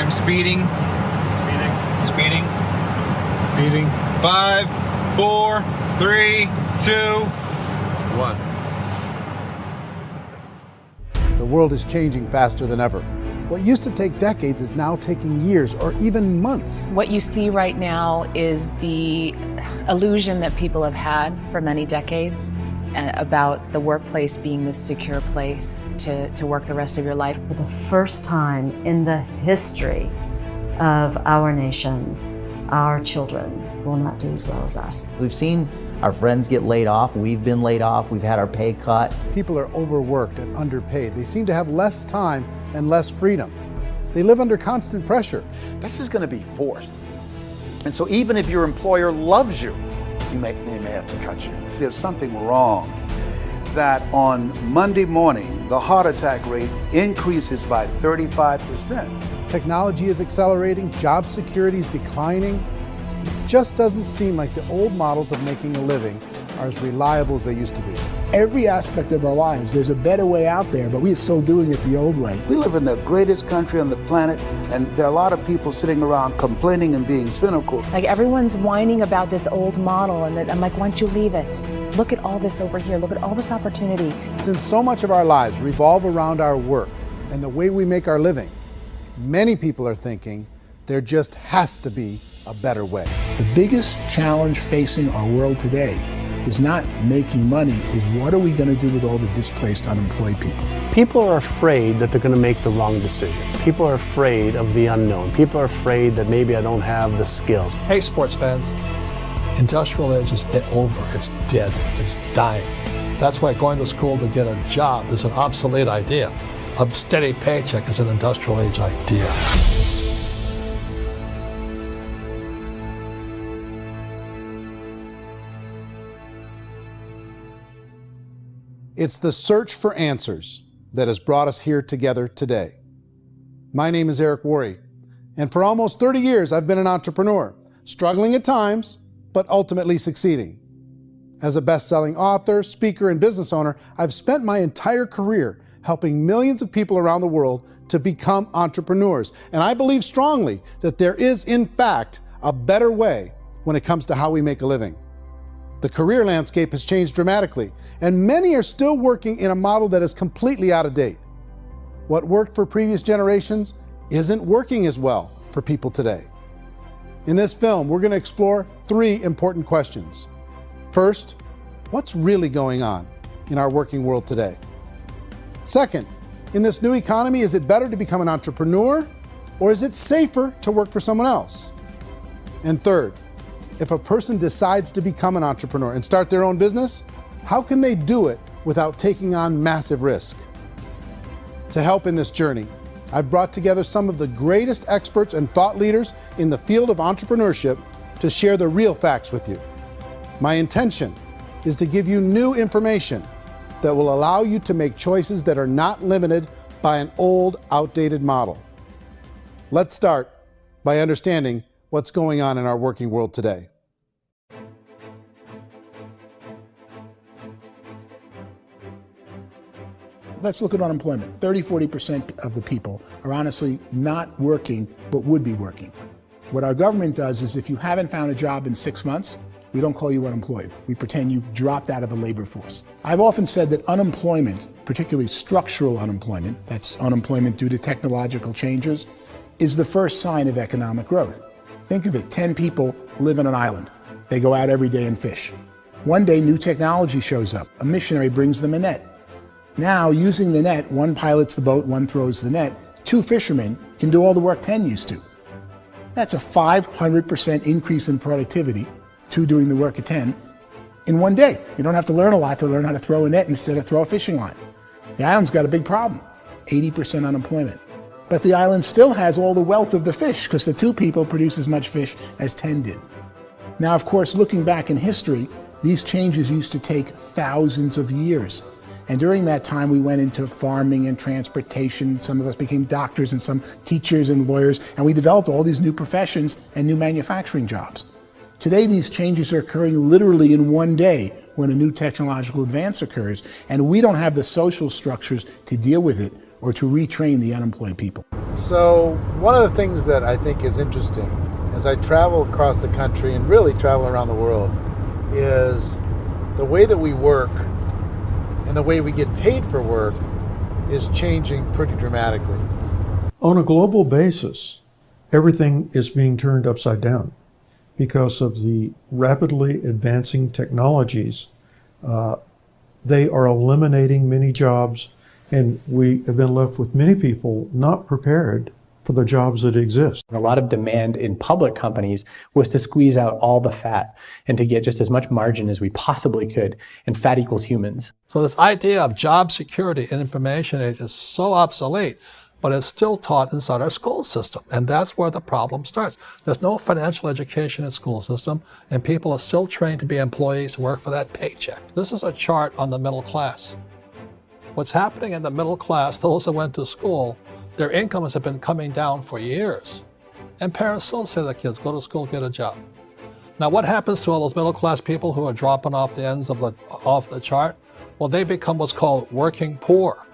I'm speeding. Speeding. 5, 4, 3, 2, 1. The world is changing faster than ever. What used to take decades is now taking years or even months. What you see right now is the illusion that people have had for many decades about the workplace being this secure place to work the rest of your life. For the first time in the history of our nation, our children will not do as well as us. We've seen our friends get laid off. We've been laid off. We've had our pay cut. People are overworked and underpaid. They seem to have less time and less freedom. They live under constant pressure. This is going to be forced. And so even if your employer loves you, they may have to cut you. There's something wrong that on Monday morning, the heart attack rate increases by 35%. Technology is accelerating, job security is declining. It just doesn't seem like the old models of making a living are as reliable as they used to be. Every aspect of our lives, there's a better way out there, but we're still doing it the old way. We live in the greatest country on the planet, and there are a lot of people sitting around complaining and being cynical. Like everyone's whining about this old model, and I'm like, why don't you leave it? Look at all this over here. Look at all this opportunity. Since so much of our lives revolve around our work and the way we make our living, many people are thinking there just has to be a better way. The biggest challenge facing our world today is not making money, is what are we going to do with all the displaced, unemployed people? People are afraid that they're going to make the wrong decision. People are afraid of the unknown. People are afraid that maybe I don't have the skills. Hey, sports fans, industrial age is over. It's dead. It's dying. That's why going to school to get a job is an obsolete idea. A steady paycheck is an industrial age idea. It's the search for answers that has brought us here together today. My name is Eric Worre, and for almost 30 years I've been an entrepreneur, struggling at times, but ultimately succeeding. As a best-selling author, speaker, and business owner, I've spent my entire career helping millions of people around the world to become entrepreneurs. And I believe strongly that there is, in fact, a better way when it comes to how we make a living. The career landscape has changed dramatically, and many are still working in a model that is completely out of date. What worked for previous generations isn't working as well for people today. In this film, we're going to explore 3 important questions. First, what's really going on in our working world today? Second, in this new economy, is it better to become an entrepreneur, or is it safer to work for someone else? And third, if a person decides to become an entrepreneur and start their own business, how can they do it without taking on massive risk? To help in this journey, I've brought together some of the greatest experts and thought leaders in the field of entrepreneurship to share the real facts with you. My intention is to give you new information that will allow you to make choices that are not limited by an old, outdated model. Let's start by understanding what's going on in our working world today. Let's look at unemployment. 30-40% of the people are honestly not working, but would be working. What our government does is if you haven't found a job in 6 months, we don't call you unemployed. We pretend you dropped out of the labor force. I've often said that unemployment, particularly structural unemployment, that's unemployment due to technological changes, is the first sign of economic growth. Think of it, 10 people live on an island. They go out every day and fish. One day, new technology shows up. A missionary brings them a net. Now, using the net, one pilots the boat, one throws the net. 2 fishermen can do all the work 10 used to. That's a 500% increase in productivity, 2 doing the work of 10, in one day. You don't have to learn a lot to learn how to throw a net instead of throw a fishing line. The island's got a big problem, 80% unemployment. But the island still has all the wealth of the fish because the 2 people produce as much fish as 10 did. Now, of course, looking back in history, these changes used to take thousands of years. And during that time, we went into farming and transportation. Some of us became doctors and some teachers and lawyers, and we developed all these new professions and new manufacturing jobs. Today, these changes are occurring literally in one day when a new technological advance occurs, and we don't have the social structures to deal with it or to retrain the unemployed people. So one of the things that I think is interesting as I travel across the country and really travel around the world is the way that we work and the way we get paid for work is changing pretty dramatically. On a global basis, everything is being turned upside down because of the rapidly advancing technologies. They are eliminating many jobs, and we have been left with many people not prepared for the jobs that exist. A lot of demand in public companies was to squeeze out all the fat and to get just as much margin as we possibly could, and fat equals humans. So this idea of job security in information age is so obsolete, but it's still taught inside our school system, and that's where the problem starts. There's no financial education in school system, and people are still trained to be employees who work for that paycheck. This is a chart on the middle class. What's happening in the middle class, those that went to school, their incomes have been coming down for years. And parents still say to their kids, go to school, get a job. Now what happens to all those middle class people who are dropping off the ends of off the chart? Well, they become what's called working poor.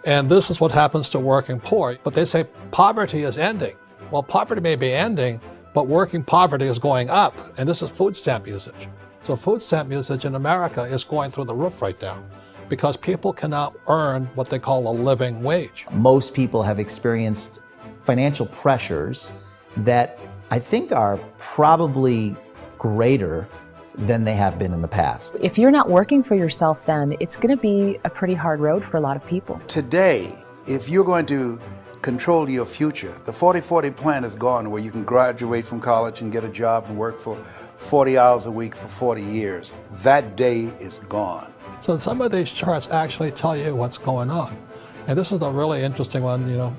And this is what happens to working poor. But they say poverty is ending. Well, poverty may be ending, but working poverty is going up. And this is food stamp usage. So food stamp usage in America is going through the roof right now, because people cannot earn what they call a living wage. Most people have experienced financial pressures that I think are probably greater than they have been in the past. If you're not working for yourself, then it's going to be a pretty hard road for a lot of people. Today, if you're going to control your future, the 40-40 plan is gone, where you can graduate from college and get a job and work for 40 hours a week for 40 years. That day is gone. So some of these charts actually tell you what's going on. And this is a really interesting one. You know,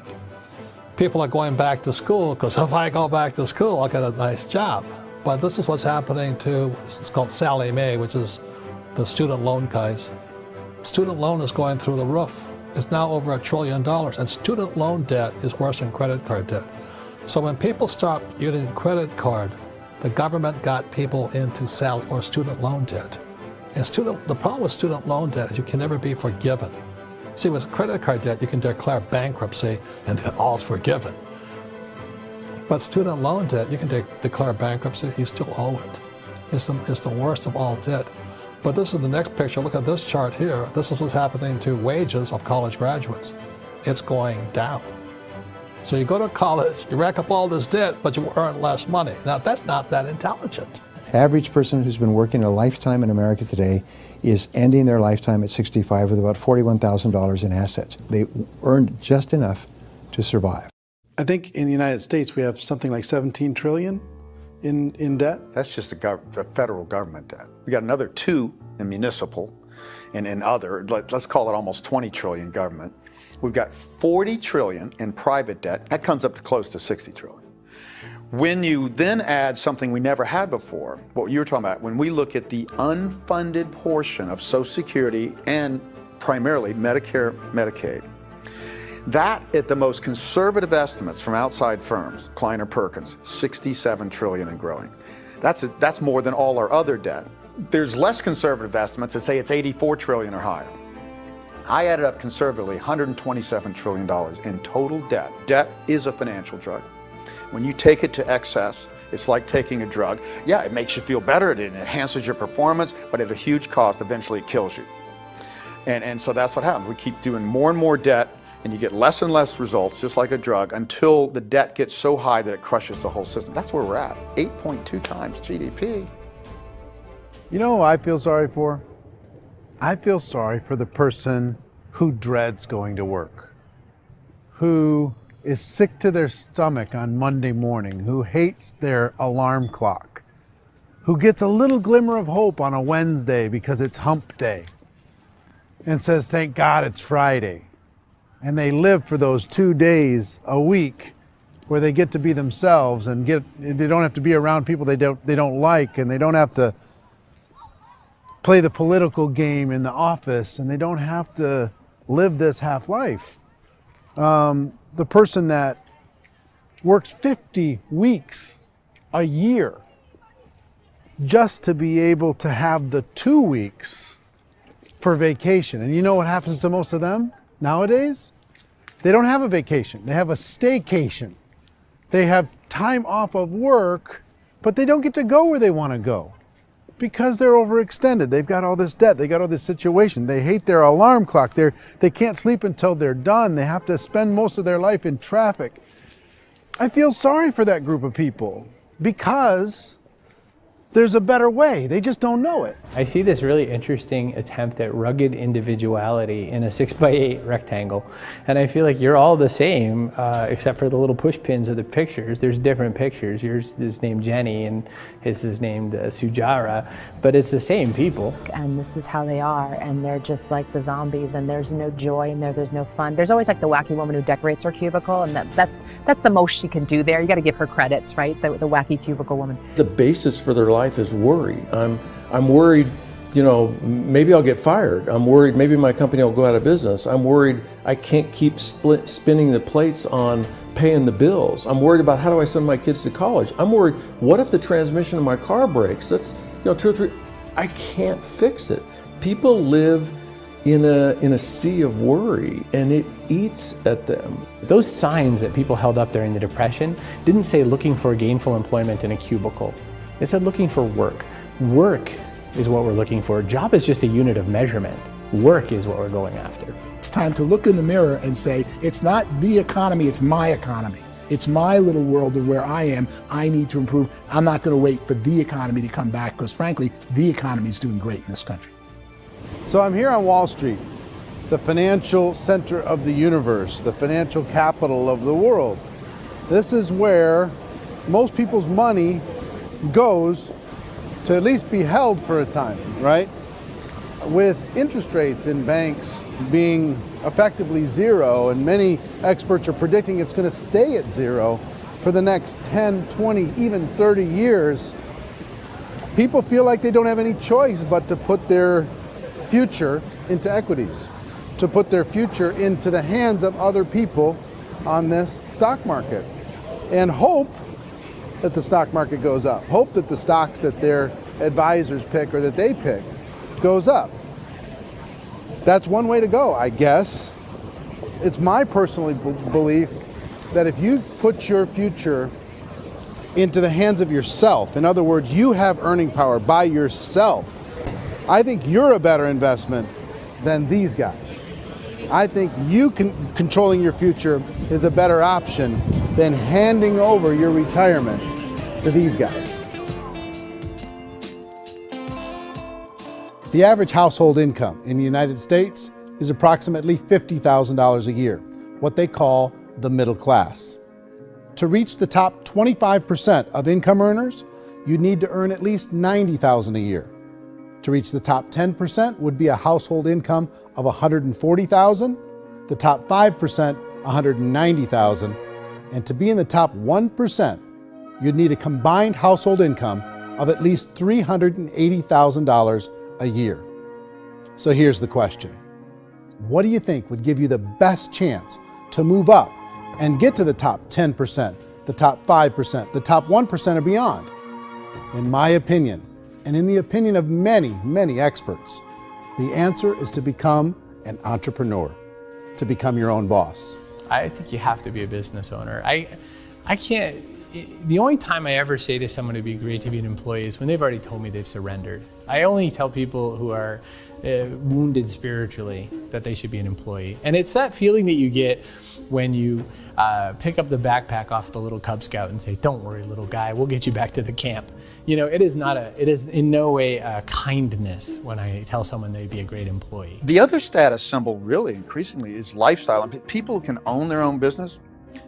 people are going back to school because if I go back to school, I'll get a nice job. But this is what's happening to, it's called Sallie Mae, which is the student loan guys. Student loan is going through the roof. It's now over $1 trillion, and student loan debt is worse than credit card debt. So when people stopped using credit card, the government got people into student loan debt. And the problem with student loan debt is you can never be forgiven. See, with credit card debt, you can declare bankruptcy and all's forgiven. But student loan debt, you can declare bankruptcy, you still owe it. It's the worst of all debt. But this is the next picture. Look at this chart here. This is what's happening to wages of college graduates. It's going down. So you go to college, you rack up all this debt, but you earn less money. Now, that's not that intelligent. Average person who's been working a lifetime in America today is ending their lifetime at 65 with about $41,000 in assets. They earned just enough to survive. I think in the United States we have something like 17 trillion in debt. That's just the federal government debt. We got another 2 in municipal and in other, let's call it almost 20 trillion government. We've got 40 trillion in private debt. That comes up to close to 60 trillion. When you then add something we never had before, what you were talking about, when we look at the unfunded portion of Social Security and primarily Medicare, Medicaid, that at the most conservative estimates from outside firms, Kleiner Perkins, 67 trillion and growing. That's more than all our other debt. There's less conservative estimates that say it's 84 trillion or higher. I added up conservatively $127 trillion in total debt. Debt is a financial drug. When you take it to excess, it's like taking a drug. Yeah, it makes you feel better, it enhances your performance, but at a huge cost, eventually it kills you. And so that's what happens. We keep doing more and more debt, and you get less and less results, just like a drug, until the debt gets so high that it crushes the whole system. That's where we're at, 8.2 times GDP. You know who I feel sorry for? I feel sorry for the person who dreads going to work, who is sick to their stomach on Monday morning, who hates their alarm clock, who gets a little glimmer of hope on a Wednesday because it's hump day and says, thank God it's Friday. And they live for those 2 days a week where they get to be themselves and they don't have to be around people they don't like, and they don't have to play the political game in the office, and they don't have to live this half life. The person that works 50 weeks a year just to be able to have the 2 weeks for vacation. And you know what happens to most of them nowadays? They don't have a vacation. They have a staycation. They have time off of work, but they don't get to go where they want to go because they're overextended. They've got all this debt. They got all this situation. They hate their alarm clock. They can't sleep until they're done. They have to spend most of their life in traffic. I feel sorry for that group of people because there's a better way. They just don't know it. I see this really interesting attempt at rugged individuality in a 6x8 rectangle. And I feel like you're all the same, except for the little push pins of the pictures. There's different pictures. Yours is named Jenny and his is named Sujara, but it's the same people. And this is how they are, and they're just like the zombies, and there's no joy in there, there's no fun. There's always like the wacky woman who decorates her cubicle, and that's the most she can do there. You got to give her credits, right? The wacky cubicle woman. The basis for their life is worry. I'm worried, you know, maybe I'll get fired. I'm worried maybe my company will go out of business. I'm worried I can't keep spinning the plates on paying the bills. I'm worried about how do I send my kids to college. I'm worried, what if the transmission of my car breaks? That's, you know, 2 or 3, I can't fix it. People live in a sea of worry, and it eats at them. Those signs that people held up during the Depression didn't say looking for gainful employment in a cubicle. It said looking for work. Work is what we're looking for. Job is just a unit of measurement. Work is what we're going after. It's time to look in the mirror and say, it's not the economy, it's my economy. It's my little world of where I am. I need to improve. I'm not going to wait for the economy to come back because, frankly, the economy is doing great in this country. So I'm here on Wall Street, the financial center of the universe, the financial capital of the world. This is where most people's money goes to at least be held for a time, right? With interest rates in banks being effectively zero, and many experts are predicting it's going to stay at zero for the next 10, 20, even 30 years, people feel like they don't have any choice but to put their future into equities, to put their future into the hands of other people on this stock market, and hope that the stock market goes up, hope that the stocks that their advisors pick or that they pick goes up. That's one way to go, I guess. It's my personal belief that if you put your future into the hands of yourself, in other words, you have earning power by yourself, I think you're a better investment than these guys. I think you controlling your future is a better option than handing over your retirement to these guys. The average household income in the United States is approximately $50,000 a year, what they call the middle class. To reach the top 25% of income earners, you'd need to earn at least $90,000 a year. To reach the top 10% would be a household income of $140,000, the top 5%, $190,000, and to be in the top 1%, you'd need a combined household income of at least $380,000 a year. So here's the question. What do you think would give you the best chance to move up and get to the top 10%, the top 5%, the top 1% or beyond? In my opinion, and in the opinion of many, many experts, the answer is to become an entrepreneur, to become your own boss. I think you have to be a business owner. I can't, the only time I ever say to someone it'd be great to be an employee is when they've already told me they've surrendered. I only tell people who are wounded spiritually that they should be an employee. And it's that feeling that you get when you pick up the backpack off the little Cub Scout and say, "Don't worry, little guy, we'll get you back to the camp." You know, it is in no way a kindness when I tell someone they'd be a great employee. The other status symbol really increasingly is lifestyle. And people can own their own business,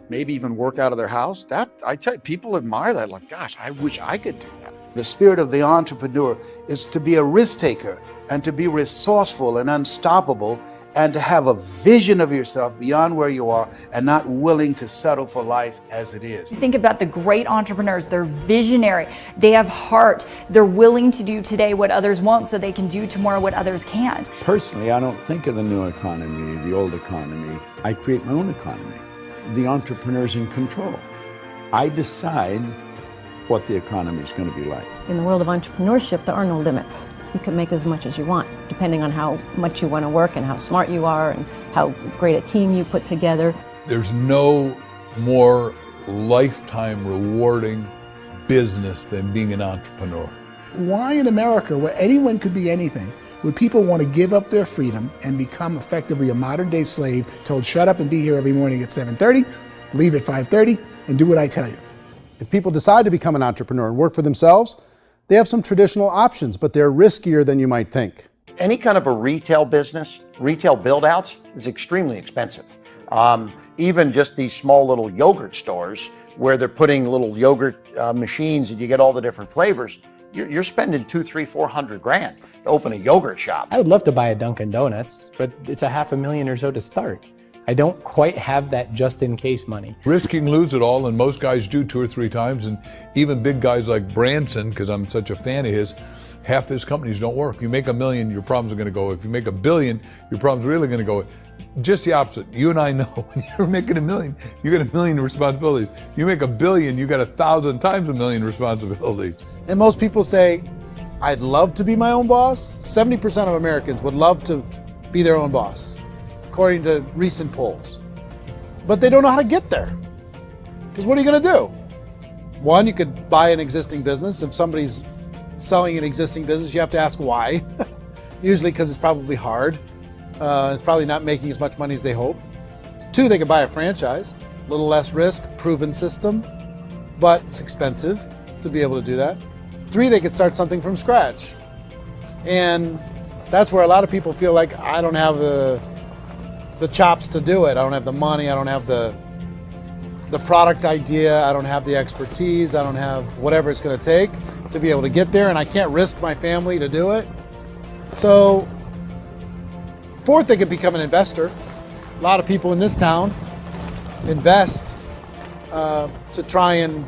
maybe even work out of their house. That, I tell you, people admire that. Like, gosh, I wish I could do that. The spirit of the entrepreneur is to be a risk taker and to be resourceful and unstoppable and to have a vision of yourself beyond where you are and not willing to settle for life as it is. You think about the great entrepreneurs, they're visionary, they have heart, they're willing to do today what others won't so they can do tomorrow what others can't. Personally, I don't think of the new economy, the old economy. I create my own economy. The entrepreneur's in control. I decide what the economy is going to be like. In the world of entrepreneurship, there are no limits. you can make as much as you want, depending on how much you want to work and how smart you are and how great a team you put together. There's no more lifetime rewarding business than being an entrepreneur. Why in America, where anyone could be anything, would people want to give up their freedom and become effectively a modern-day slave, told shut up and be here every morning at 7:30, leave at 5:30, and do what I tell you? If people decide to become an entrepreneur and work for themselves, they have some traditional options, but they're riskier than you might think. Any kind of a retail business, retail build-outs, is extremely expensive. Even just these small little yogurt stores where they're putting little yogurt machines and you get all the different flavors, you're spending $200,000, $300,000, $400,000 to open a yogurt shop. I would love to buy a Dunkin' Donuts, but it's a $500,000 or so to start. I don't quite have that just in case money. Risking lose it all, and most guys do 2 or 3 times, and even big guys like Branson, because I'm such a fan of his, half his companies don't work. If you make $1 million, your problems are going to go. If you make $1 billion, your problems are really going to go. Just the opposite. You and I know when you're making $1 million, you got $1 million responsibilities. You make $1 billion, you got 1,000 times $1 million responsibilities. And most people say, I'd love to be my own boss. 70% of Americans would love to be their own boss, according to recent polls. But they don't know how to get there. Because what are you going to do? One, you could buy an existing business. If somebody's selling an existing business, you have to ask why. Usually because it's probably hard. It's probably not making as much money as they hope. 2, they could buy a franchise, a little less risk, proven system, but it's expensive to be able to do that. 3, they could start something from scratch. And that's where a lot of people feel like, I don't have the chops to do it. I don't have the money. I don't have the product idea. I don't have the expertise. I don't have whatever it's going to take to be able to get there, and I can't risk my family to do it. So 4th, they could become an investor. A lot of people in this town invest to try and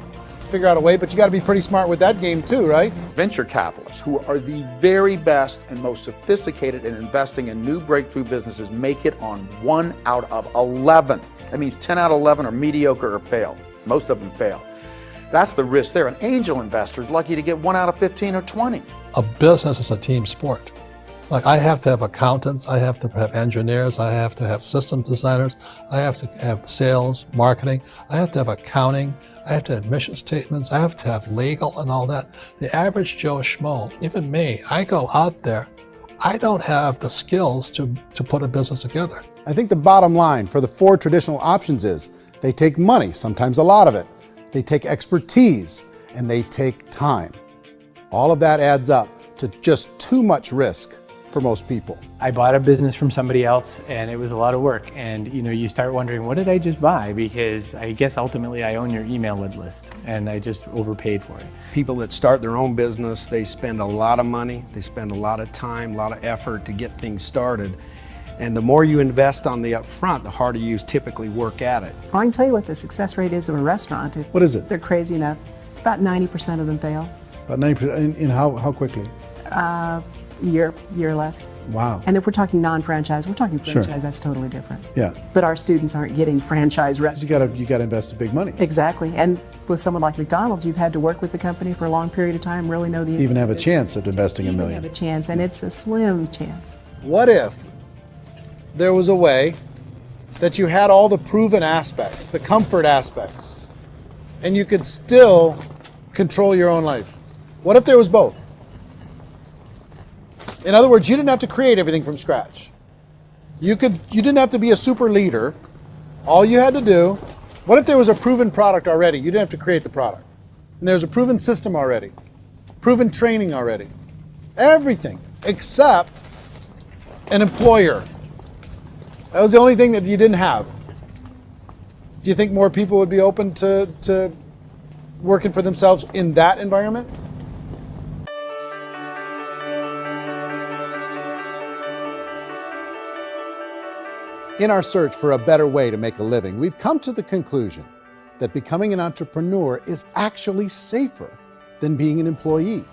figure out a way, but you got to be pretty smart with that game too, right? Venture capitalists, who are the very best and most sophisticated in investing in new breakthrough businesses, make it on 1 out of 11. That means 10 out of 11 are mediocre or fail. Most of them fail. That's the risk there. An angel investor is lucky to get 1 out of 15 or 20. A business is a team sport. Like, I have to have accountants, I have to have engineers, I have to have system designers, I have to have sales, marketing, I have to have accounting, I have to have mission statements, I have to have legal and all that. The average Joe Schmo, even me, I go out there, I don't have the skills to put a business together. I think the bottom line for the 4 traditional options is they take money, sometimes a lot of it. They take expertise, and they take time. All of that adds up to just too much risk for most people. I bought a business from somebody else and it was a lot of work. And you start wondering, what did I just buy? Because I guess ultimately I own your email list and I just overpaid for it. People that start their own business, they spend a lot of money, they spend a lot of time, a lot of effort to get things started. And the more you invest on the upfront, the harder you typically work at it. I can tell you what the success rate is of a restaurant. What is it? They're crazy enough. About 90% of them fail. About 90%, in how quickly? Year or less. Wow. And if we're talking non-franchise, we're talking franchise, Sure. That's totally different. Yeah. But our students aren't getting franchise restaurants. You got to invest big money. Exactly. And with someone like McDonald's, you've had to work with the company for a long period of time, really know the To even have a chance at investing $1 million. have a chance, and it's a slim chance. What if there was a way that you had all the proven aspects, the comfort aspects, and you could still control your own life? What if there was both? In other words, you didn't have to create everything from scratch. You didn't have to be a super leader. All you had to do, what if there was a proven product already? You didn't have to create the product. And there's a proven system already, proven training already. Everything except an employer. That was the only thing that you didn't have. Do you think more people would be open to working for themselves in that environment? In our search for a better way to make a living, we've come to the conclusion that becoming an entrepreneur is actually safer than being an employee.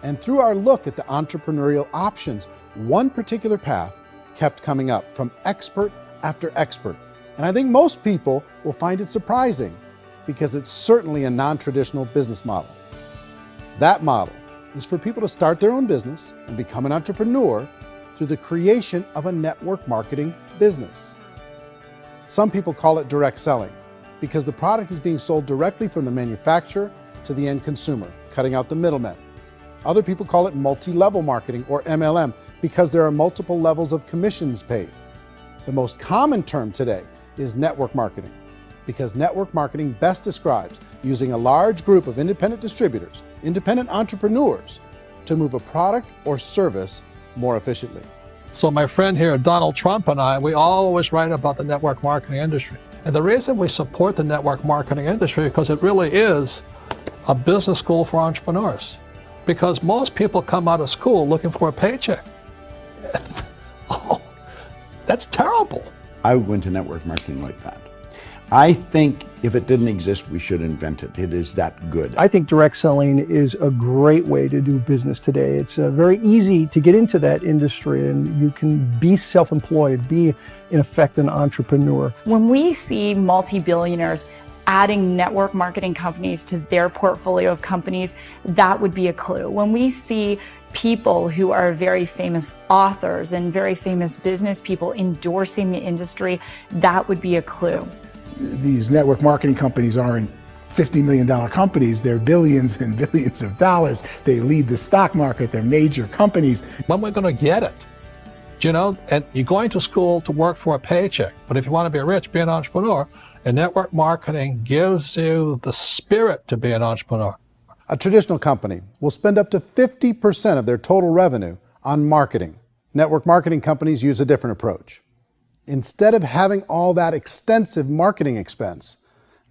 And through our look at the entrepreneurial options, one particular path kept coming up from expert after expert. And I think most people will find it surprising because it's certainly a non-traditional business model. That model is for people to start their own business and become an entrepreneur through the creation of a network marketing business. Some people call it direct selling because the product is being sold directly from the manufacturer to the end consumer, cutting out the middlemen. Other people call it multi-level marketing, or MLM, because there are multiple levels of commissions paid. The most common term today is network marketing, because network marketing best describes using a large group of independent distributors, independent entrepreneurs, to move a product or service more efficiently. So my friend here, Donald Trump, and I, we always write about the network marketing industry. And the reason we support the network marketing industry is because it really is a business school for entrepreneurs. Because most people come out of school looking for a paycheck. Oh, that's terrible. I went to network marketing like that. I think if it didn't exist, we should invent it. It is that good. I think direct selling is a great way to do business today. It's very easy to get into that industry, and you can be self-employed, be in effect an entrepreneur. When we see multi-billionaires adding network marketing companies to their portfolio of companies, that would be a clue. When we see people who are very famous authors and very famous business people endorsing the industry, that would be a clue. These network marketing companies aren't $50 million companies, they're billions and billions of dollars. They lead the stock market, they're major companies. When we're going to get it? You know, and you're going to school to work for a paycheck, but if you want to be rich, be an entrepreneur, and network marketing gives you the spirit to be an entrepreneur. A traditional company will spend up to 50% of their total revenue on marketing. Network marketing companies use a different approach. Instead of having all that extensive marketing expense,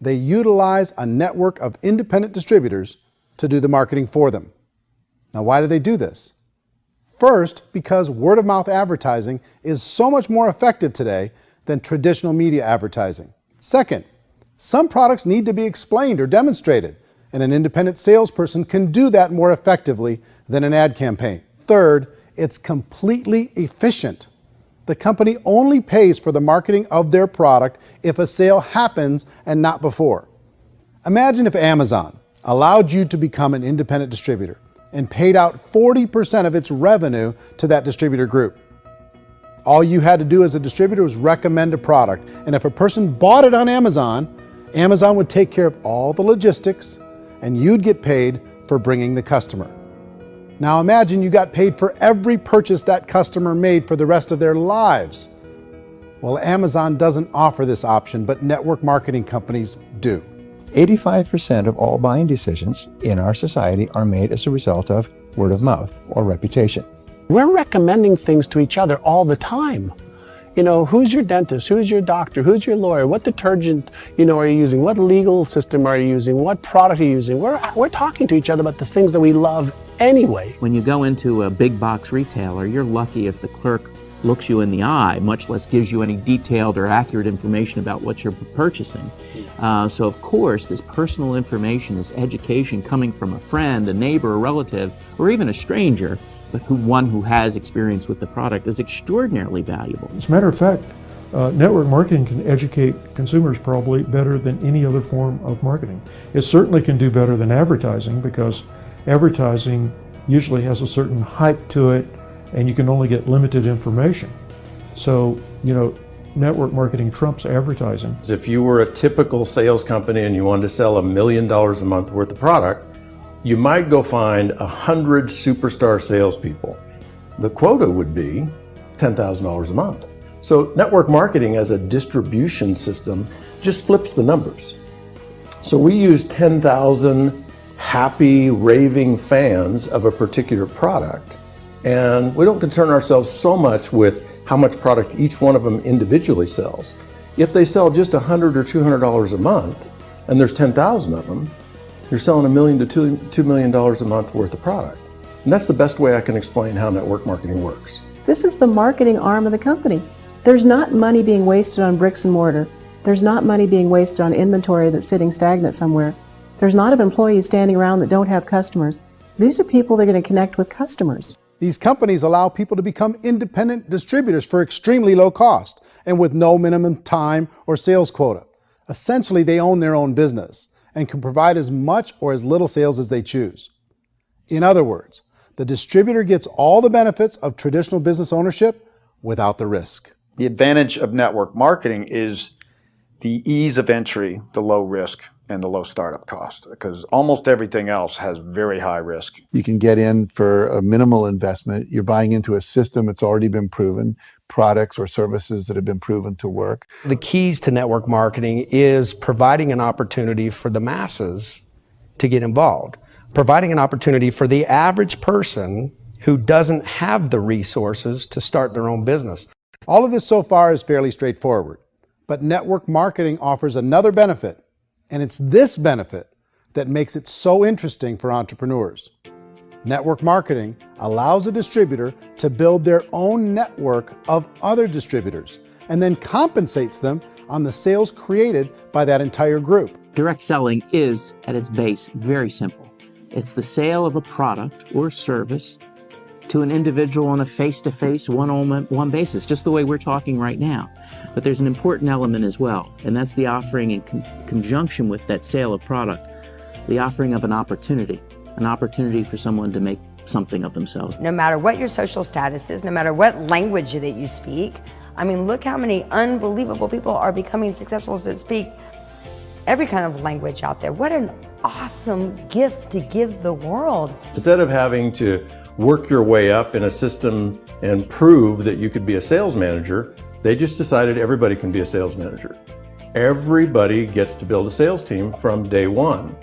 they utilize a network of independent distributors to do the marketing for them. Now, why do they do this? First, because word-of-mouth advertising is so much more effective today than traditional media advertising. Second, some products need to be explained or demonstrated, and an independent salesperson can do that more effectively than an ad campaign. Third, it's completely efficient. The company only pays for the marketing of their product if a sale happens and not before. Imagine if Amazon allowed you to become an independent distributor and paid out 40% of its revenue to that distributor group. All you had to do as a distributor was recommend a product, and if a person bought it on Amazon, Amazon would take care of all the logistics, and you'd get paid for bringing the customer. Now imagine you got paid for every purchase that customer made for the rest of their lives. Well, Amazon doesn't offer this option, but network marketing companies do. 85% of all buying decisions in our society are made as a result of word of mouth or reputation. We're recommending things to each other all the time. You know, who's your dentist? Who's your doctor? Who's your lawyer? What detergent, are you using? What legal system are you using? What product are you using? We're talking to each other about the things that we love anyway. When you go into a big box retailer, you're lucky if the clerk looks you in the eye, much less gives you any detailed or accurate information about what you're purchasing. So of course, this personal information, this education coming from a friend, a neighbor, a relative, or even a stranger, but one who has experience with the product is extraordinarily valuable. As a matter of fact, network marketing can educate consumers probably better than any other form of marketing. It certainly can do better than advertising because advertising usually has a certain hype to it and you can only get limited information. So, network marketing trumps advertising. If you were a typical sales company and you wanted to sell $1 million a month worth of product, you might go find 100 superstar salespeople. The quota would be $10,000 a month. So network marketing as a distribution system just flips the numbers. So we use 10,000 happy, raving fans of a particular product, and we don't concern ourselves so much with how much product each one of them individually sells. If they sell just $100 or $200 a month, and there's 10,000 of them, you're selling $1 million to $2 million a month worth of product. And that's the best way I can explain how network marketing works. This is the marketing arm of the company. There's not money being wasted on bricks and mortar. There's not money being wasted on inventory that's sitting stagnant somewhere. There's not of employees standing around that don't have customers. These are people that are going to connect with customers. These companies allow people to become independent distributors for extremely low cost and with no minimum time or sales quota. Essentially, they own their own business and can provide as much or as little sales as they choose. In other words, the distributor gets all the benefits of traditional business ownership without the risk. The advantage of network marketing is the ease of entry, the low risk, and the low startup cost, because almost everything else has very high risk. You can get in for a minimal investment. You're buying into a system that's already been proven, products or services that have been proven to work. The keys to network marketing is providing an opportunity for the masses to get involved, providing an opportunity for the average person who doesn't have the resources to start their own business. All of this so far is fairly straightforward, but network marketing offers another benefit, and it's this benefit that makes it so interesting for entrepreneurs. Network marketing allows a distributor to build their own network of other distributors and then compensates them on the sales created by that entire group. Direct selling is, at its base, very simple. It's the sale of a product or service to an individual on a face-to-face, one-on-one basis, just the way we're talking right now. But there's an important element as well, and that's the offering in conjunction with that sale of product, the offering of an opportunity for someone to make something of themselves. No matter what your social status is, no matter what language that you speak, I mean, look how many unbelievable people are becoming successful that speak every kind of language out there. What an awesome gift to give the world. Instead of having to work your way up in a system and prove that you could be a sales manager, they just decided everybody can be a sales manager. Everybody gets to build a sales team from day one.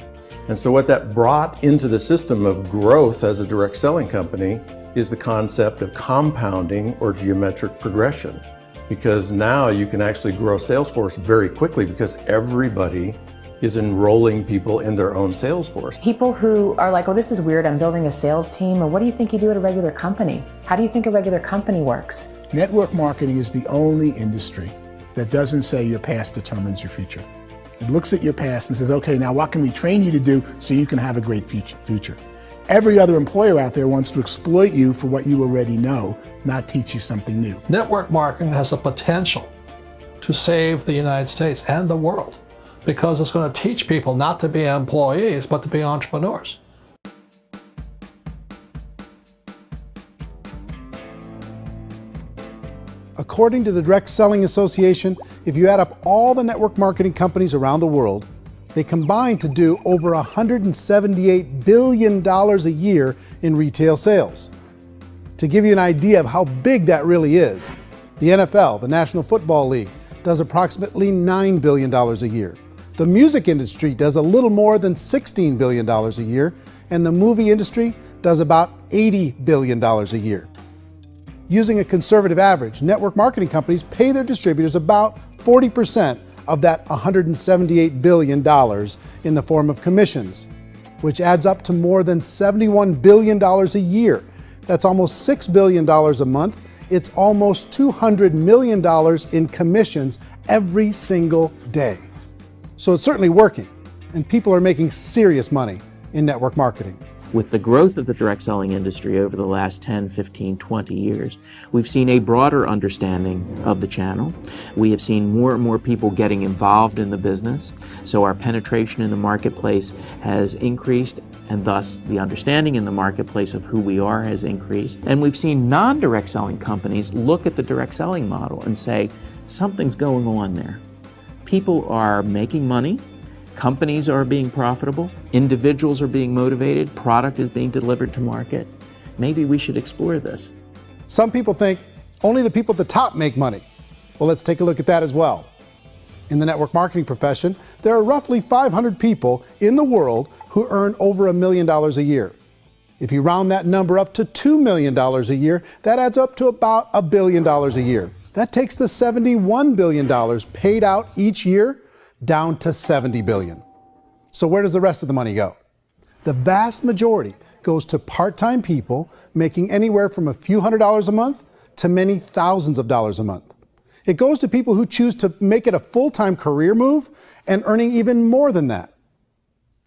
And so what that brought into the system of growth as a direct selling company is the concept of compounding or geometric progression. Because now you can actually grow sales force very quickly because everybody is enrolling people in their own sales force. People who are like, oh, this is weird, I'm building a sales team, or what do you think you do at a regular company? How do you think a regular company works? Network marketing is the only industry that doesn't say your past determines your future. It looks at your past and says, okay, now what can we train you to do so you can have a great future? Every other employer out there wants to exploit you for what you already know, not teach you something new. Network marketing has the potential to save the United States and the world because it's going to teach people not to be employees, but to be entrepreneurs. According to the Direct Selling Association, if you add up all the network marketing companies around the world, they combine to do over $178 billion a year in retail sales. To give you an idea of how big that really is, the NFL, the National Football League, does approximately $9 billion a year. The music industry does a little more than $16 billion a year, and the movie industry does about $80 billion a year. Using a conservative average, network marketing companies pay their distributors about 40% of that $178 billion in the form of commissions, which adds up to more than $71 billion a year. That's almost $6 billion a month. It's almost $200 million in commissions every single day. So it's certainly working, and people are making serious money in network marketing. With the growth of the direct selling industry over the last 10, 15, 20 years, we've seen a broader understanding of the channel. We have seen more and more people getting involved in the business, so our penetration in the marketplace has increased, and thus the understanding in the marketplace of who we are has increased. And we've seen non-direct selling companies look at the direct selling model and say, something's going on there. People are making money, companies are being profitable, individuals are being motivated, product is being delivered to market. Maybe we should explore this. Some people think only the people at the top make money. Well, let's take a look at that as well. In the network marketing profession, there are roughly 500 people in the world who earn over $1 million a year. If you round that number up to $2 million a year, that adds up to about $1 billion a year. That takes the $71 billion paid out each year down to $70 billion. So where does the rest of the money go? The vast majority goes to part-time people making anywhere from a few $100s a month to many thousands of dollars a month. It goes to people who choose to make it a full-time career move and earning even more than that.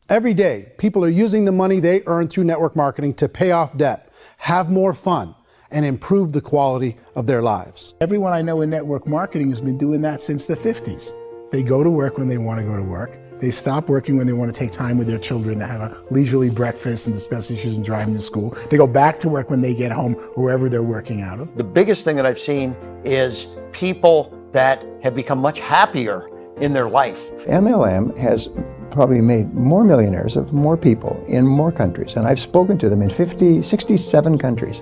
Every day, people are using the money they earn through network marketing to pay off debt, have more fun, and improve the quality of their lives. Everyone I know in network marketing has been doing that since the 50s. They go to work when they want to go to work. They stop working when they want to take time with their children to have a leisurely breakfast and discuss issues and driving to school. They go back to work when they get home, wherever they're working out of. The biggest thing that I've seen is people that have become much happier in their life. MLM has probably made more millionaires of more people in more countries, and I've spoken to them in 67 countries,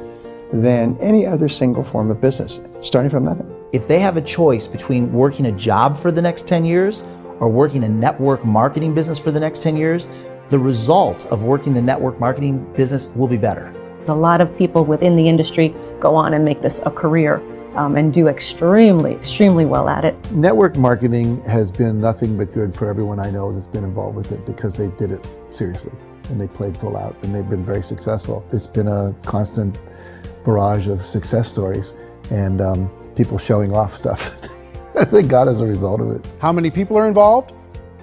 than any other single form of business, starting from nothing. If they have a choice between working a job for the next 10 years or working a network marketing business for the next 10 years, the result of working the network marketing business will be better. A lot of people within the industry go on and make this a career and do extremely well at it. Network marketing has been nothing but good for everyone I know that's been involved with it because they did it seriously and they played full out and they've been very successful. It's been a constant barrage of success stories and people showing off stuff that they got as a result of it. How many people are involved?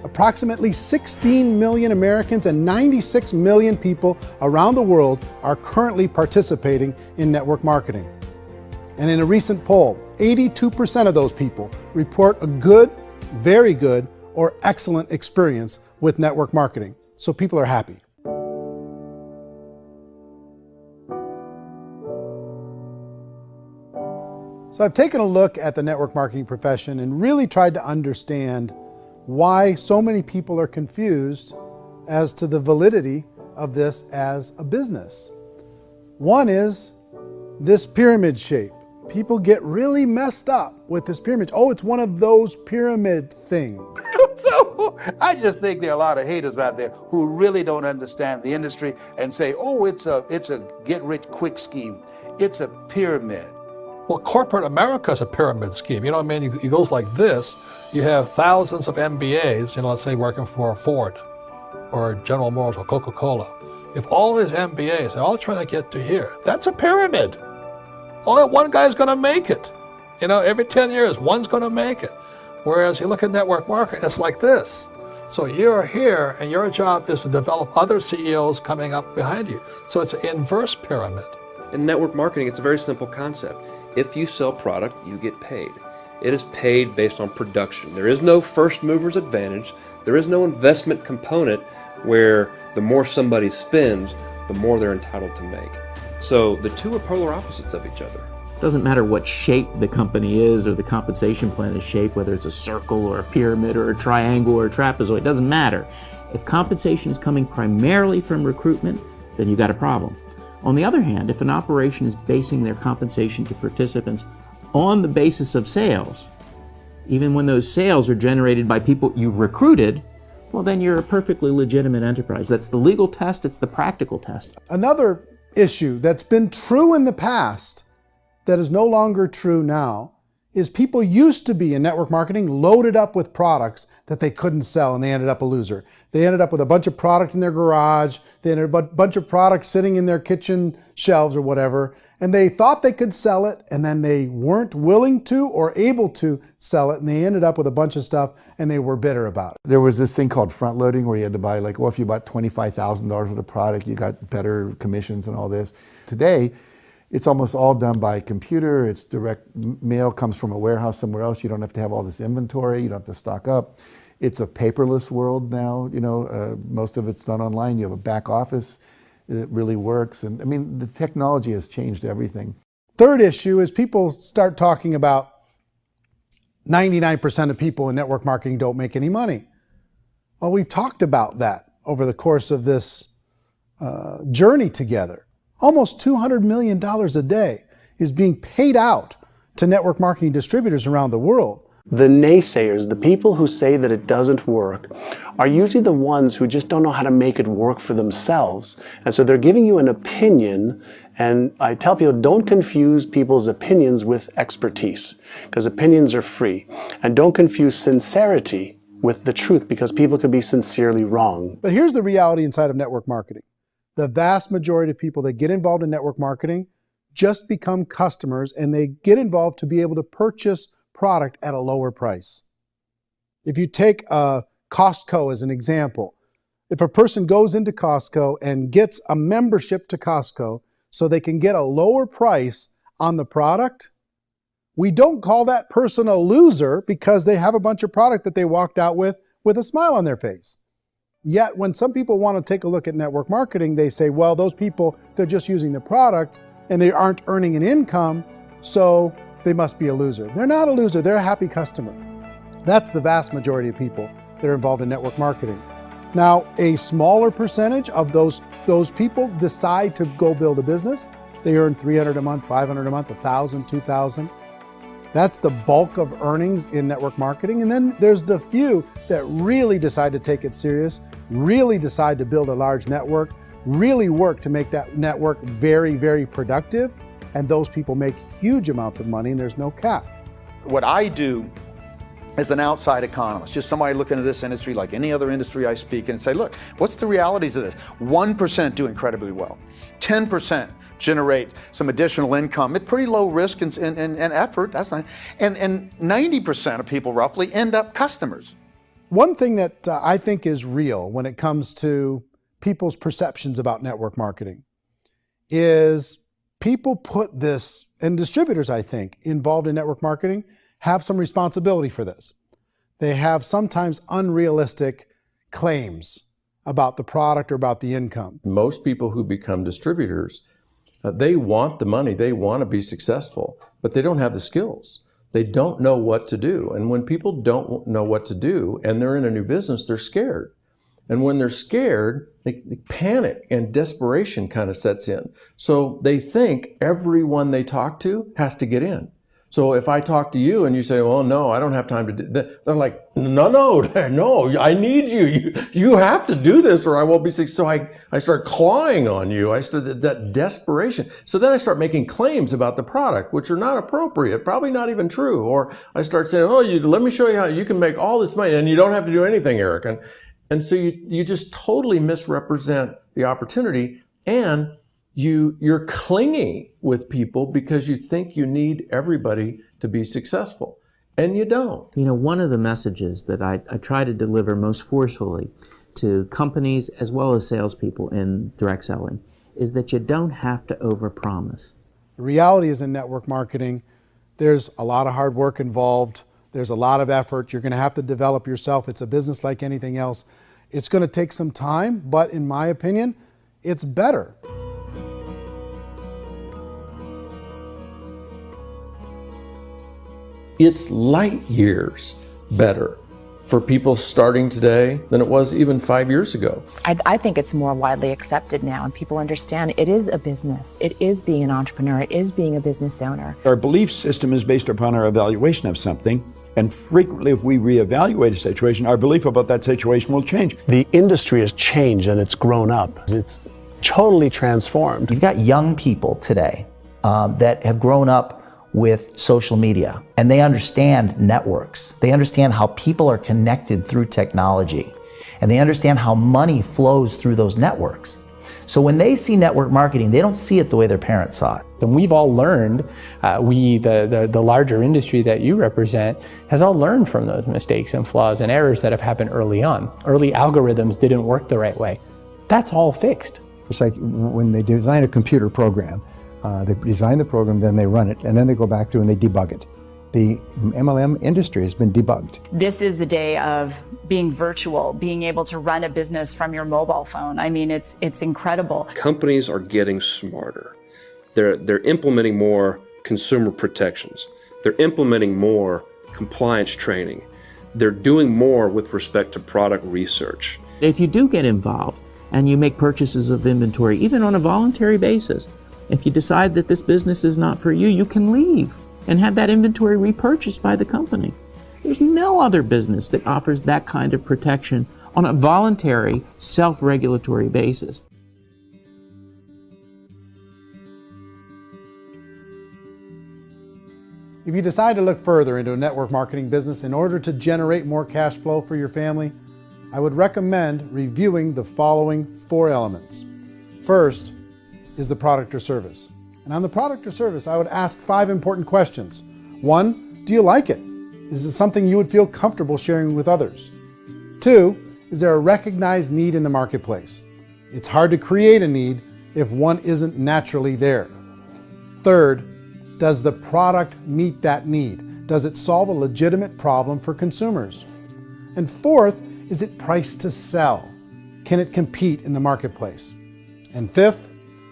Approximately 16 million Americans and 96 million people around the world are currently participating in network marketing. And in a recent poll, 82% of those people report a good, very good, or excellent experience with network marketing. So people are happy. So I've taken a look at the network marketing profession and really tried to understand why so many people are confused as to the validity of this as a business. One is this pyramid shape. People get really messed up with this pyramid. Oh, it's one of those pyramid things. So I just think there are a lot of haters out there who really don't understand the industry and say, oh, it's a get-rich-quick scheme. It's a pyramid. Well, corporate America is a pyramid scheme. You know what I mean? It goes like this. You have thousands of MBAs, let's say working for Ford or General Motors or Coca-Cola. If all these MBAs, they're all trying to get to here, that's a pyramid. Only one guy's going to make it. Every 10 years, one's going to make it. Whereas you look at network marketing, it's like this. So you're here, and your job is to develop other CEOs coming up behind you. So it's an inverse pyramid. In network marketing, it's a very simple concept. If you sell product, you get paid. It is paid based on production. There is no first mover's advantage. There is no investment component where the more somebody spends, the more they're entitled to make. So the two are polar opposites of each other. It doesn't matter what shape the company is or the compensation plan is shaped, whether it's a circle or a pyramid or a triangle or a trapezoid, it doesn't matter. If compensation is coming primarily from recruitment, then you've got a problem. On the other hand, if an operation is basing their compensation to participants on the basis of sales, even when those sales are generated by people you've recruited, well, then you're a perfectly legitimate enterprise. That's the legal test, it's the practical test. Another issue that's been true in the past that is no longer true now is people used to be in network marketing loaded up with products that they couldn't sell and they ended up a loser. They ended up with a bunch of product in their garage, they ended up with a bunch of products sitting in their kitchen shelves or whatever, and they thought they could sell it and then they weren't willing to or able to sell it and they ended up with a bunch of stuff and they were bitter about it. There was this thing called front loading where you had to buy if you bought $25,000 worth of product, you got better commissions and all this. Today, it's almost all done by computer. It's direct mail comes from a warehouse somewhere else. You don't have to have all this inventory. You don't have to stock up. It's a paperless world now. Most of it's done online. You have a back office. It really works. And I mean, the technology has changed everything. Third issue is people start talking about 99% of people in network marketing don't make any money. Well, we've talked about that over the course of this journey together. Almost $200 million a day is being paid out to network marketing distributors around the world. The naysayers, the people who say that it doesn't work, are usually the ones who just don't know how to make it work for themselves. And so they're giving you an opinion, and I tell people, don't confuse people's opinions with expertise, because opinions are free. And don't confuse sincerity with the truth, because people can be sincerely wrong. But here's the reality inside of network marketing. The vast majority of people that get involved in network marketing just become customers, and they get involved to be able to purchase product at a lower price. If you take Costco as an example, if a person goes into Costco and gets a membership to Costco so they can get a lower price on the product, we don't call that person a loser because they have a bunch of product that they walked out with with a smile on their face. Yet when some people want to take a look at network marketing, they say, well, those people, they're just using the product and they aren't earning an income, so they must be a loser. They're not a loser, they're a happy customer. That's the vast majority of people that are involved in network marketing. Now, a smaller percentage of those people decide to go build a business. They earn $300 a month, $500 a month, $1,000, $2,000. That's the bulk of earnings in network marketing. And then there's the few that really decide to take it serious, really decide to build a large network, really work to make that network very, very productive. And those people make huge amounts of money and there's no cap. What I do as an outside economist, just somebody looking at this industry like any other industry I speak and say, look, what's the realities of this? 1% do incredibly well. 10% generate some additional income at pretty low risk and effort. That's not, and 90% of people roughly end up customers. One thing that I think is real when it comes to people's perceptions about network marketing is people put this, and distributors, I think, involved in network marketing have some responsibility for this. They have sometimes unrealistic claims about the product or about the income. Most people who become distributors, they want the money, they want to be successful, but they don't have the skills. They don't know what to do. And when people don't know what to do and they're in a new business, they're scared. And when they're scared, they panic and desperation kind of sets in. So they think everyone they talk to has to get in. So if I talk to you and you say, well, no, I don't have time to do that, they're like, no, I need you. You have to do this or I won't be successful. So I start clawing on you. I start that desperation. So then I start making claims about the product, which are not appropriate, probably not even true. Or I start saying, oh, let me show you how you can make all this money and you don't have to do anything, Eric. And so you just totally misrepresent the opportunity, and you're clingy with people because you think you need everybody to be successful, and you don't. You know, one of the messages that I try to deliver most forcefully to companies as well as salespeople in direct selling is that you don't have to overpromise. The reality is in network marketing, there's a lot of hard work involved. There's a lot of effort. You're going to have to develop yourself. It's a business like anything else. It's going to take some time, but in my opinion, it's better. It's light years better for people starting today than it was even 5 years ago. I think it's more widely accepted now, and people understand it is a business. It is being an entrepreneur. It is being a business owner. Our belief system is based upon our evaluation of something. And frequently, if we reevaluate a situation, our belief about that situation will change. The industry has changed and it's grown up. It's totally transformed. You've got young people today that have grown up with social media, and they understand networks. They understand how people are connected through technology, and they understand how money flows through those networks. So when they see network marketing, they don't see it the way their parents saw it. And we've all learned, the larger industry that you represent, has all learned from those mistakes and flaws and errors that have happened early on. Early algorithms didn't work the right way. That's all fixed. It's like when they design a computer program, they design the program, then they run it, and then they go back through and they debug it. The MLM industry has been debugged. This is the day of being virtual, being able to run a business from your mobile phone. I mean, it's incredible. Companies are getting smarter. They're implementing more consumer protections. They're implementing more compliance training. They're doing more with respect to product research. If you do get involved and you make purchases of inventory, even on a voluntary basis, if you decide that this business is not for you, you can leave and have that inventory repurchased by the company. There's no other business that offers that kind of protection on a voluntary, self-regulatory basis. If you decide to look further into a network marketing business in order to generate more cash flow for your family, I would recommend reviewing the following 4 elements. First is the product or service. And on the product or service, I would ask 5 important questions. 1, do you like it? Is it something you would feel comfortable sharing with others? 2, is there a recognized need in the marketplace? It's hard to create a need if one isn't naturally there. 3rd, does the product meet that need? Does it solve a legitimate problem for consumers? And 4th, Is it priced to sell? Can it compete in the marketplace? And fifth,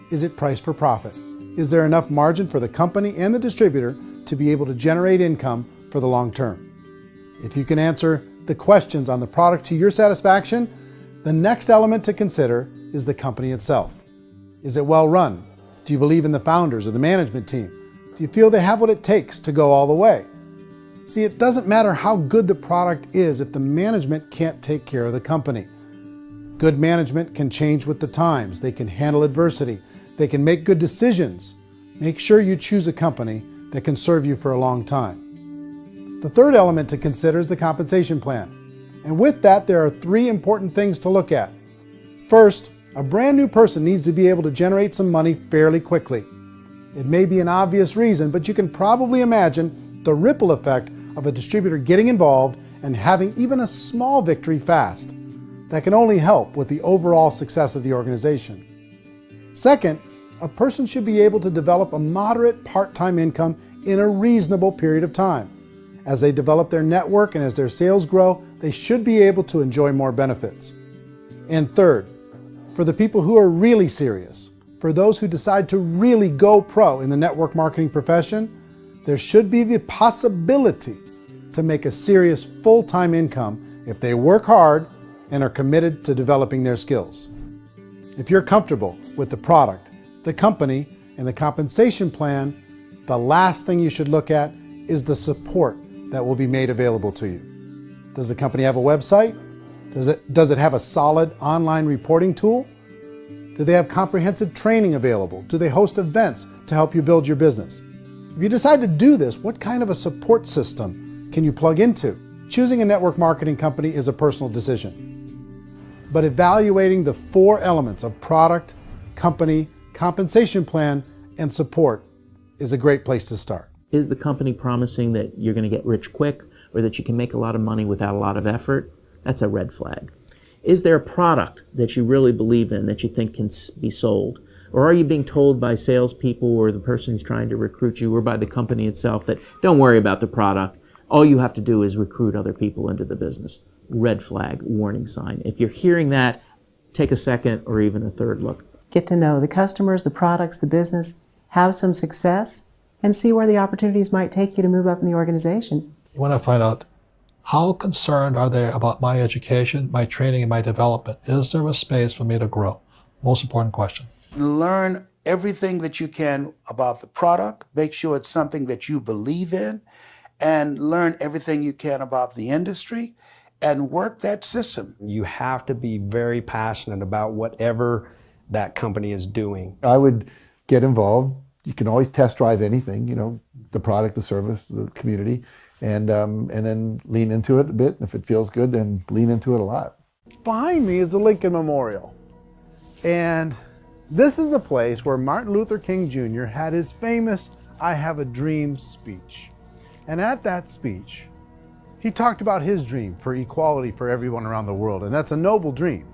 is it priced for profit? Is there enough margin for the company and the distributor to be able to generate income for the long term? If you can answer the questions on the product to your satisfaction, the next element to consider is the company itself. Is it well run? Do you believe in the founders or the management team? Do you feel they have what it takes to go all the way? See, it doesn't matter how good the product is if the management can't take care of the company. Good management can change with the times. They can handle adversity. They can make good decisions. Make sure you choose a company that can serve you for a long time. The third element to consider is the compensation plan. And with that, there are 3 important things to look at. First, a brand new person needs to be able to generate some money fairly quickly. It may be an obvious reason, but you can probably imagine the ripple effect of a distributor getting involved and having even a small victory fast. That can only help with the overall success of the organization. Second, a person should be able to develop a moderate part-time income in a reasonable period of time. As they develop their network and as their sales grow, they should be able to enjoy more benefits. And third, for the people who are really serious, for those who decide to really go pro in the network marketing profession, there should be the possibility to make a serious full-time income if they work hard and are committed to developing their skills. If you're comfortable with the product, the company, and the compensation plan, the last thing you should look at is the support that will be made available to you. Does the company have a website? Does it have a solid online reporting tool? Do they have comprehensive training available? Do they host events to help you build your business? If you decide to do this, what kind of a support system can you plug into? Choosing a network marketing company is a personal decision. But evaluating the 4 elements of product, company, compensation plan, and support is a great place to start. Is the company promising that you're going to get rich quick or that you can make a lot of money without a lot of effort? That's a red flag. Is there a product that you really believe in that you think can be sold? Or are you being told by salespeople or the person who's trying to recruit you or by the company itself that don't worry about the product, all you have to do is recruit other people into the business? Red flag, warning sign. If you're hearing that, take a second or even a third look. Get to know the customers, the products, the business, have some success, and see where the opportunities might take you to move up in the organization. You want to find out how concerned are they about my education, my training, and my development? Is there a space for me to grow? Most important question. Learn everything that you can about the product. Make sure it's something that you believe in, and learn everything you can about the industry and work that system. You have to be very passionate about whatever that company is doing. I would get involved. You can always test drive anything, the product, the service, the community, and then lean into it a bit. If it feels good, then lean into it a lot. Behind me is the Lincoln Memorial. And this is a place where Martin Luther King Jr. had his famous "I Have a Dream" speech. And at that speech, he talked about his dream for equality for everyone around the world, and that's a noble dream.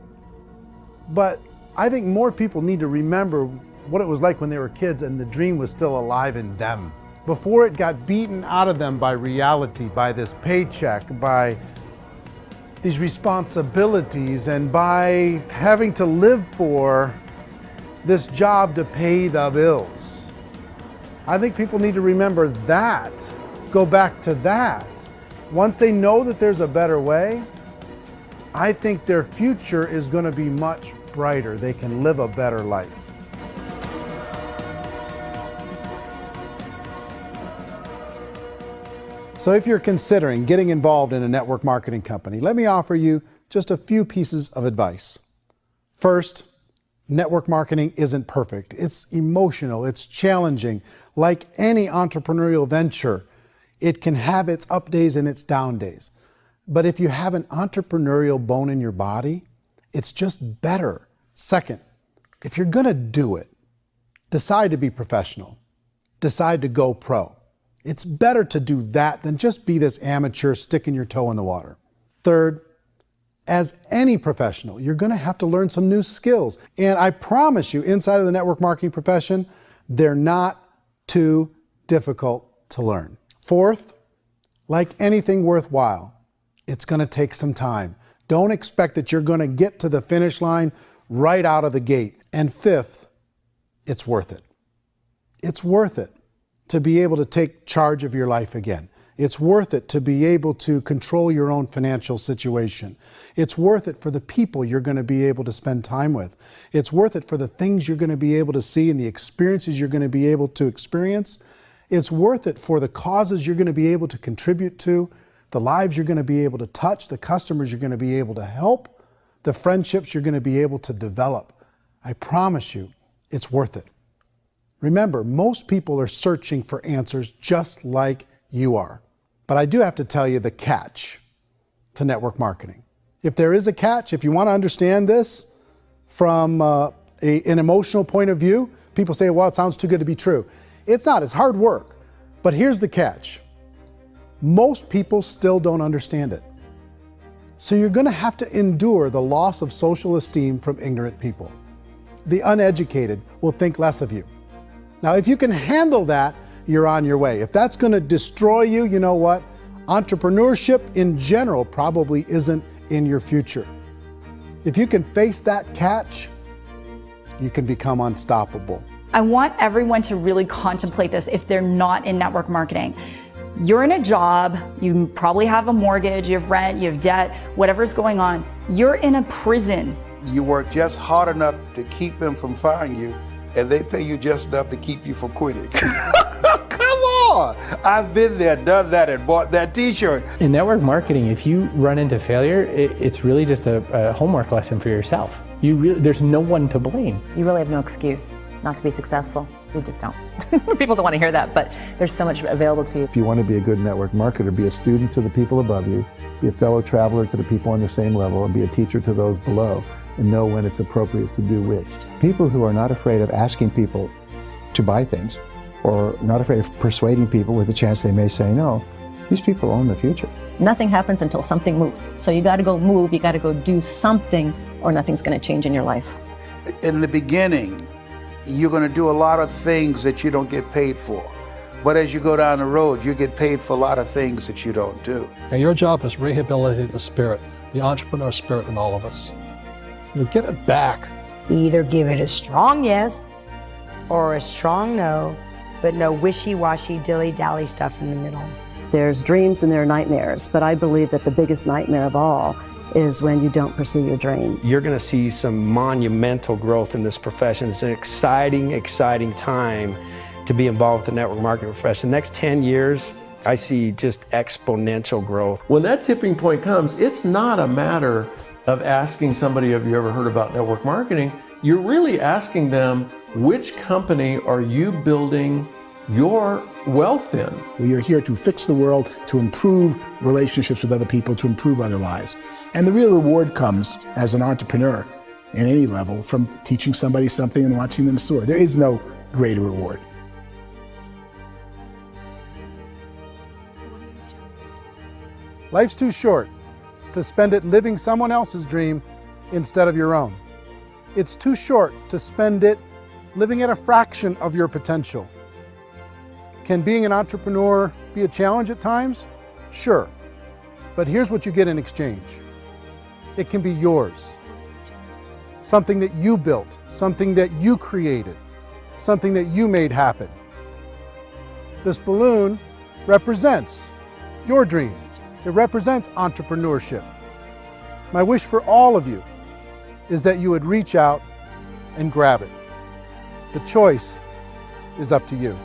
But I think more people need to remember what it was like when they were kids and the dream was still alive in them. Before it got beaten out of them by reality, by this paycheck, by these responsibilities, and by having to live for this job to pay the bills. I think people need to remember that, go back to that. Once they know that there's a better way, I think their future is going to be much brighter. They can live a better life. So if you're considering getting involved in a network marketing company, let me offer you just a few pieces of advice. First, network marketing isn't perfect. It's emotional, it's challenging. Like any entrepreneurial venture, it can have its up days and its down days. But if you have an entrepreneurial bone in your body, it's just better. Second, if you're gonna do it, decide to be professional. Decide to go pro. It's better to do that than just be this amateur sticking your toe in the water. Third, as any professional, you're gonna have to learn some new skills. And I promise you, inside of the network marketing profession, they're not too difficult to learn. Fourth, like anything worthwhile, it's gonna take some time. Don't expect that you're going to get to the finish line right out of the gate. And fifth, it's worth it. It's worth it to be able to take charge of your life again. It's worth it to be able to control your own financial situation. It's worth it for the people you're going to be able to spend time with. It's worth it for the things you're going to be able to see and the experiences you're going to be able to experience. It's worth it for the causes you're going to be able to contribute to, the lives you're going to be able to touch, the customers you're going to be able to help, the friendships you're going to be able to develop. I promise you, it's worth it. Remember, most people are searching for answers just like you are. But I do have to tell you the catch to network marketing. If there is a catch, if you want to understand this from an emotional point of view, people say, well, it sounds too good to be true. It's not, it's hard work. But here's the catch. Most people still don't understand it. So you're going to have to endure the loss of social esteem from ignorant people. The uneducated will think less of you. Now, if you can handle that, you're on your way. If that's going to destroy you, you know what? Entrepreneurship in general probably isn't in your future. If you can face that catch, you can become unstoppable. I want everyone to really contemplate this if they're not in network marketing. You're in a job, you probably have a mortgage, you have rent, you have debt, whatever's going on. You're in a prison. You work just hard enough to keep them from firing you, and they pay you just enough to keep you from quitting. Come on! I've been there, done that, and bought that t-shirt. In network marketing, if you run into failure, it's really just a homework lesson for yourself. There's no one to blame. You really have no excuse not to be successful. You just don't. People don't want to hear that, but there's so much available to you. If you want to be a good network marketer, be a student to the people above you, be a fellow traveler to the people on the same level, and be a teacher to those below, and know when it's appropriate to do which. People who are not afraid of asking people to buy things, or not afraid of persuading people with a chance they may say no, these people own the future. Nothing happens until something moves. So you got to go move, you got to go do something, or nothing's going to change in your life. In the beginning, you're going to do a lot of things that you don't get paid for. But as you go down the road, you get paid for a lot of things that you don't do. And your job is rehabilitate the spirit, the entrepreneur spirit in all of us. You get it back. Either give it a strong yes or a strong no, but no wishy-washy, dilly-dally stuff in the middle. There's dreams and there are nightmares, but I believe that the biggest nightmare of all is when you don't pursue your dream. You're going to see some monumental growth in this profession. It's an exciting, exciting time to be involved with the network marketing profession. The next 10 years, I see just exponential growth. When that tipping point comes, it's not a matter of asking somebody, have you ever heard about network marketing? You're really asking them, which company are you building your wealth in? We are here to fix the world, to improve relationships with other people, to improve other lives. And the real reward comes as an entrepreneur at any level from teaching somebody something and watching them soar. There is no greater reward. Life's too short to spend it living someone else's dream instead of your own. It's too short to spend it living at a fraction of your potential. Can being an entrepreneur be a challenge at times? Sure. But here's what you get in exchange. It can be yours. Something that you built, something that you created, something that you made happen. This balloon represents your dream. It represents entrepreneurship. My wish for all of you is that you would reach out and grab it. The choice is up to you.